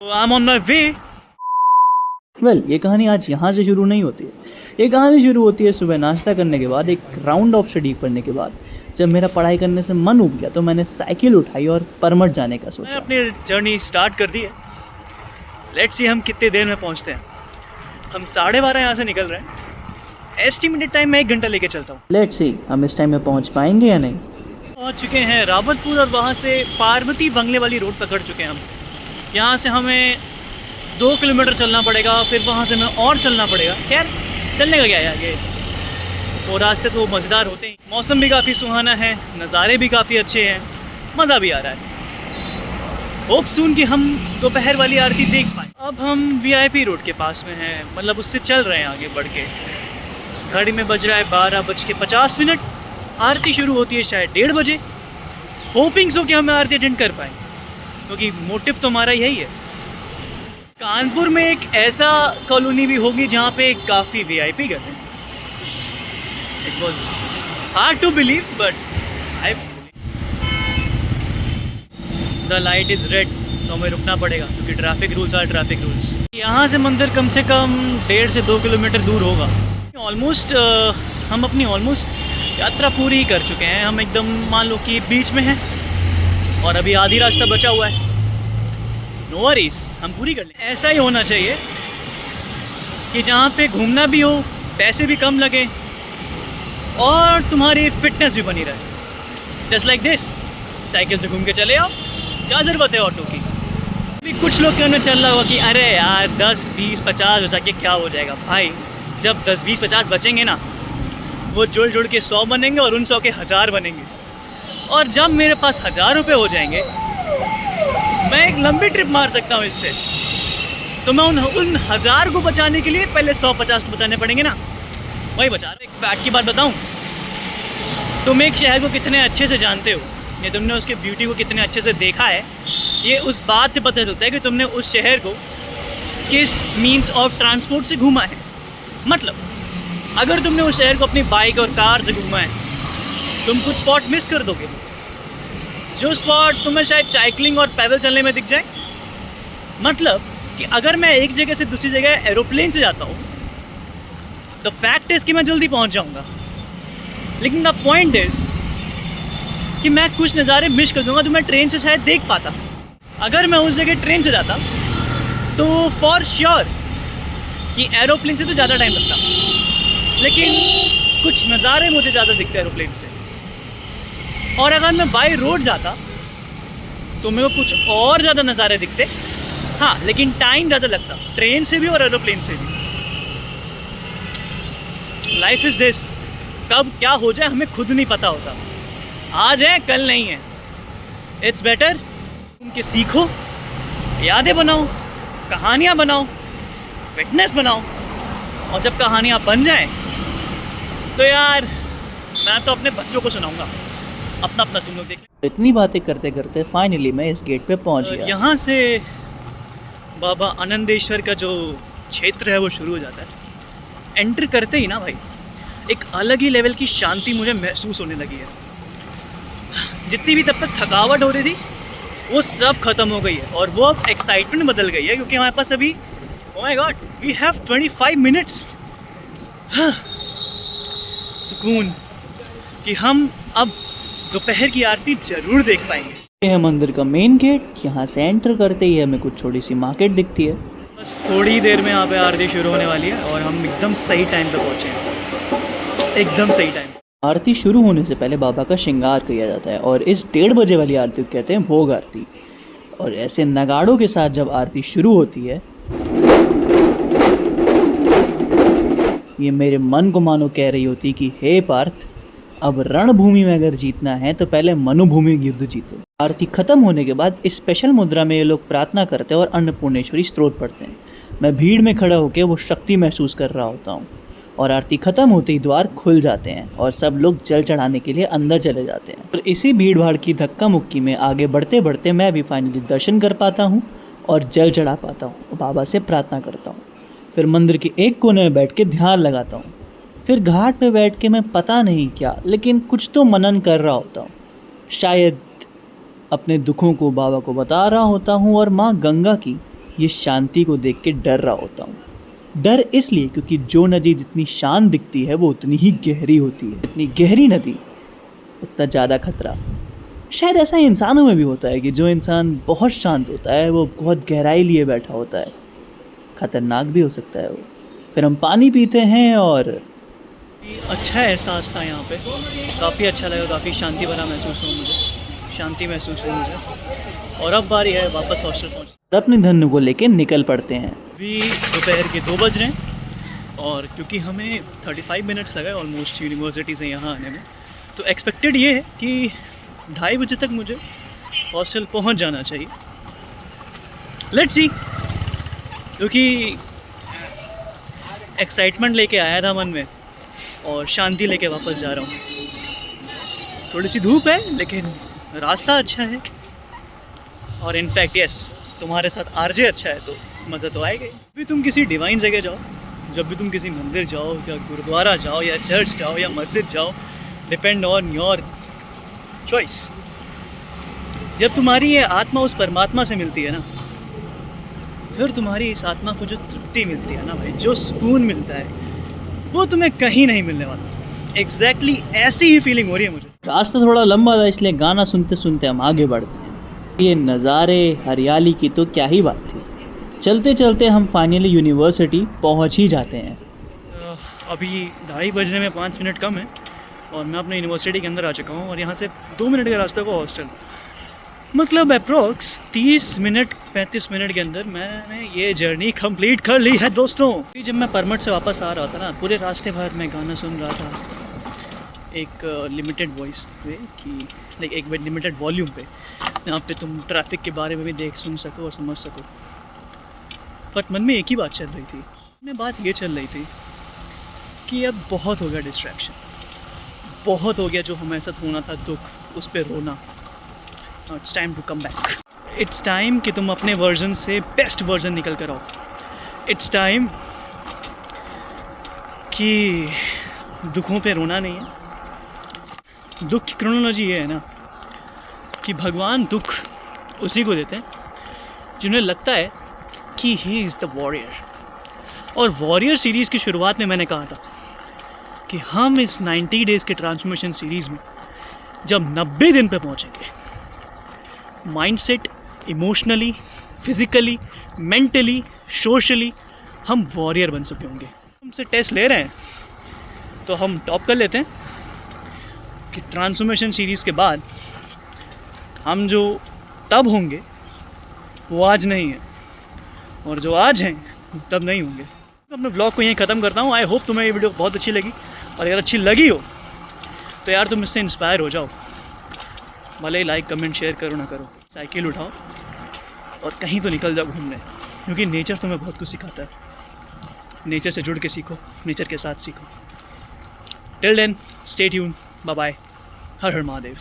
I am on my वे। ये कहानी आज यहाँ से शुरू नहीं होती है। ये कहानी शुरू होती है सुबह नाश्ता करने के बाद, एक राउंड ऑफ स्टडी पढ़ने के बाद। जब मेरा पढ़ाई करने से मन उब गया तो मैंने साइकिल उठाई और परमट जाने का मैंने सोचा। अपनी जर्नी स्टार्ट कर दी है। लेट्स सी हम कितने देर में पहुंचते हैं। हम 12:30 यहाँ से निकल रहे हैं। एस्टिमेटेड टाइम मैं 1 घंटा लेके चलता हूँ। लेट्स सी हम इस टाइम में पहुँच पाएंगे या नहीं। पहुँच चुके हैं रावतपुर और वहाँ से पार्वती बंगले वाली रोड पकड़ चुके हैं हम। यहाँ से हमें 2 किलोमीटर चलना पड़ेगा, फिर वहाँ से हमें और चलना पड़ेगा। खैर चलने का क्या है आगे, वो रास्ते तो मज़ेदार होते हैं। मौसम भी काफ़ी सुहाना है, नज़ारे भी काफ़ी अच्छे हैं, मज़ा भी आ रहा है। होप सून कि हम दोपहर वाली आरती देख पाएँ। अब हम वीआईपी रोड के पास में हैं, मतलब उससे चल रहे हैं आगे बढ़ के। घड़ी में बज रहा है 12:50। आरती शुरू होती है शायद 1:30 बजे। होपिंग सो कि हम आरती अटेंड कर पाएँ, क्योंकि मोटिव तो हमारा यही है। कानपुर में एक ऐसा कॉलोनी भी होगी जहाँ पे काफ़ी वीआईपी घर हैं। It was hard to believe but I the light is red, तो हमें रुकना पड़ेगा क्योंकि traffic rules are traffic rules. यहाँ से मंदिर कम से कम 1.5 से 2 किलोमीटर दूर होगा। हम अपनी यात्रा पूरी ही कर चुके हैं। हम एकदम मान लो कि बीच में हैं और अभी आधी रास्ता बचा हुआ है। नो वरीज, हम पूरी कर लें। ऐसा ही होना चाहिए कि जहाँ पे घूमना भी हो, पैसे भी कम लगे और तुम्हारी फिटनेस भी बनी रहे। जस्ट लाइक दिस, साइकिल से घूम के चले आओ, क्या ज़रूरत है ऑटो की। अभी कुछ लोग कहने चल रहा होगा कि अरे यार 10, 20, 50 हो जाके क्या हो जाएगा। भाई जब 10, 20, 50 बचेंगे ना, वो जुड़ के 100 बनेंगे और उन 100 के 1000 बनेंगे। और जब मेरे पास 1000 रुपये हो जाएंगे, मैं एक लंबी ट्रिप मार सकता हूँ इससे। तो मैं उन 1000 को बचाने के लिए पहले 150 तो बचाने पड़ेंगे ना, वही बचा रहा। एक फैक्ट की बात बताऊँ, तुम एक शहर को कितने अच्छे से जानते हो या तुमने उसके ब्यूटी को कितने अच्छे से देखा है, ये उस बात से पता चलता है कि तुमने उस शहर को किस मीन्स ऑफ ट्रांसपोर्ट से घूमा है। मतलब अगर तुमने उस शहर को अपनी बाइक और कार से घूमा है, तुम कुछ स्पॉट मिस कर दोगे, जो स्पॉट तुम्हें शायद साइकिलिंग और पैदल चलने में दिख जाए। मतलब कि अगर मैं एक जगह से दूसरी जगह एरोप्लेन से जाता हूँ, द फैक्ट इज़ कि मैं जल्दी पहुँच जाऊँगा, लेकिन द पॉइंट इज़ कि मैं कुछ नज़ारे मिस कर दूँगा जो मैं ट्रेन से शायद देख पाता। अगर मैं उस जगह ट्रेन से जाता तो फॉर श्योर कि एरोप्लेन से तो ज़्यादा टाइम लगता, लेकिन कुछ नज़ारे मुझे ज़्यादा दिखते एरोप्लेन से। और अगर मैं बाई रोड जाता तो मेरे को कुछ और ज़्यादा नज़ारे दिखते। हाँ, लेकिन टाइम ज़्यादा लगता, ट्रेन से भी और एरोप्लेन से भी। लाइफ इज़ दिस, कब क्या हो जाए हमें खुद नहीं पता होता। आज है कल नहीं है। इट्स बेटर उनके सीखो, यादें बनाओ, कहानियाँ बनाओ, फिटनेस बनाओ। और जब कहानियाँ बन जाएं तो यार मैं तो अपने बच्चों को सुनाऊंगा। अपना तुम लोग देख। इतनी बातें करते करते फाइनली मैं इस गेट पे पहुँच गया। यहाँ से बाबा आनंदेश्वर का जो क्षेत्र है वो शुरू हो जाता है। एंटर करते ही ना भाई, एक अलग ही लेवल की शांति मुझे महसूस होने लगी है। जितनी भी तब तक थकावट हो रही थी वो सब खत्म हो गई है और वो अब एक्साइटमेंट बदल गई है, क्योंकि हमारे पास अभी oh my god we have 25 minutes सुकून कि हम अब दोपहर की आरती ज़रूर देख पाएंगे। ये है मंदिर का मेन गेट। यहाँ से एंटर करते ही हमें कुछ छोटी सी मार्केट दिखती है। बस थोड़ी देर में यहाँ पे आरती शुरू होने वाली है और हम एकदम सही टाइम पे पहुँचे हैं, एकदम सही टाइम। आरती शुरू होने से पहले बाबा का श्रृंगार किया जाता है और इस 1:30 बजे वाली आरती को कहते हैं भोग आरती। और ऐसे नगाड़ों के साथ जब आरती शुरू होती है, ये मेरे मन को मानो कह रही होती कि हे पार्थ, अब रणभूमि में अगर जीतना है तो पहले मनुभूमि युद्ध जीतो। आरती खत्म होने के बाद इस स्पेशल मुद्रा में ये लोग प्रार्थना करते हैं और अन्नपूर्णेश्वरी स्तोत्र पढ़ते हैं। मैं भीड़ में खड़ा होकर वो शक्ति महसूस कर रहा होता हूँ और आरती खत्म होते ही द्वार खुल जाते हैं और सब लोग जल चढ़ाने के लिए अंदर चले जाते हैं। और इसी भीड़ भाड़ की धक्का मुक्की में आगे बढ़ते बढ़ते मैं भी फाइनली दर्शन कर पाता हूँ और जल चढ़ा पाता हूँ और बाबा से प्रार्थना करता हूँ। फिर मंदिर के एक कोने में बैठ के ध्यान लगाता हूँ। फिर घाट पे बैठ के मैं पता नहीं क्या, लेकिन कुछ तो मनन कर रहा होता हूँ। शायद अपने दुखों को बाबा को बता रहा होता हूँ और माँ गंगा की ये शांति को देख के डर रहा होता हूँ। डर इसलिए क्योंकि जो नदी जितनी शांत दिखती है वो उतनी ही गहरी होती है। जितनी गहरी नदी उतना ज़्यादा खतरा। शायद ऐसा इंसानों में भी होता है कि जो इंसान बहुत शांत होता है वो बहुत गहराई लिए बैठा होता है, ख़तरनाक भी हो सकता है वो। फिर हम पानी पीते हैं और अच्छा एहसास था यहाँ पे, काफ़ी अच्छा लगा, काफ़ी शांति भरा महसूस हुआ मुझे, शांति महसूस हुई मुझे। और अब बारी है वापस हॉस्टल पहुँच। अपने धनु को लेके निकल पड़ते हैं। अभी दोपहर के 2 बज रहे हैं और क्योंकि हमें 35 मिनट्स लगा ऑलमोस्ट यूनिवर्सिटी से यहाँ आने में, तो एक्सपेक्टेड ये है कि 2:30 बजे तक मुझे हॉस्टल पहुँच जाना चाहिए। लेट्स सी, क्योंकि एक्साइटमेंट लेके आया था मन में और शांति लेके वापस जा रहा हूँ। थोड़ी सी धूप है लेकिन रास्ता अच्छा है और इनफैक्ट यस, तुम्हारे साथ आरजे अच्छा है तो मज़ा तो आएगा। जब भी तुम किसी डिवाइन जगह जाओ, जब भी तुम किसी मंदिर जाओ या गुरुद्वारा जाओ या चर्च जाओ या मस्जिद जाओ, डिपेंड ऑन योर चॉइस। जब तुम्हारी ये आत्मा उस परमात्मा से मिलती है ना, फिर तुम्हारी इस आत्मा को जो तृप्ति मिलती है ना भाई, जो सुकून मिलता है, वो तुम्हें कहीं नहीं मिलने वाला। एग्जैक्टली ऐसी ही फीलिंग हो रही है मुझे। रास्ता थोड़ा लंबा था इसलिए गाना सुनते सुनते हम आगे बढ़ते हैं। ये नज़ारे हरियाली की तो क्या ही बात थी। चलते चलते हम फाइनली यूनिवर्सिटी पहुंच ही जाते हैं। अभी 2:30 बजने में 5 मिनट कम है और मैं अपने यूनिवर्सिटी के अंदर आ चुका हूँ और यहाँ से 2 मिनट का रास्ता को हॉस्टल, मतलब अप्रोक्स 30 मिनट 35 मिनट के अंदर मैंने ये जर्नी कंप्लीट कर ली है दोस्तों। जब मैं परमट से वापस आ रहा था ना, पूरे रास्ते भर मैं गाना सुन रहा था एक लिमिटेड वॉइस पे, कि लाइक एक लिमिटेड वॉल्यूम पे, यहाँ पे तुम ट्रैफिक के बारे में भी सुन सको और समझ सको। बट मन में एक ही बात चल रही थी, में बात ये चल रही थी कि अब बहुत हो गया डिस्ट्रैक्शन, बहुत हो गया जो हमारे साथ होना था दुख, उस पर रोना। It's time to come back. It's time कि तुम अपने वर्जन से बेस्ट वर्जन निकल कर आओ। इट्स टाइम कि दुखों पे रोना नहीं है। दुख की क्रोनोलॉजी ये है ना कि भगवान दुख उसी को देते हैं जिन्हें लगता है कि ही इज़ द वॉरियर। और वॉरियर सीरीज़ की शुरुआत में मैंने कहा था कि हम इस 90 डेज़ के ट्रांसफॉर्मेशन सीरीज़ में जब 90 दिन पे पहुंचेंगे, mindset, emotionally, physically, mentally, socially हम वॉरियर बन चुके होंगे। हमसे टेस्ट ले रहे हैं तो हम टॉप कर लेते हैं कि ट्रांसफॉर्मेशन सीरीज़ के बाद हम जो तब होंगे वो आज नहीं है, और जो आज हैं तब नहीं होंगे। तो अपने ब्लॉग को यहीं ख़त्म करता हूँ। आई होप तुम्हें ये वीडियो बहुत अच्छी लगी, और अगर अच्छी लगी हो तो यार तुम इससे इंस्पायर हो जाओ, भले ही लाइक कमेंट शेयर करो ना करो, साइकिल उठाओ और कहीं तो निकल जाओ घूमने, क्योंकि नेचर तुम्हें बहुत कुछ सिखाता है। नेचर से जुड़ के सीखो, नेचर के साथ सीखो। Till then stay tune, bye bye, Har Har Mahadev.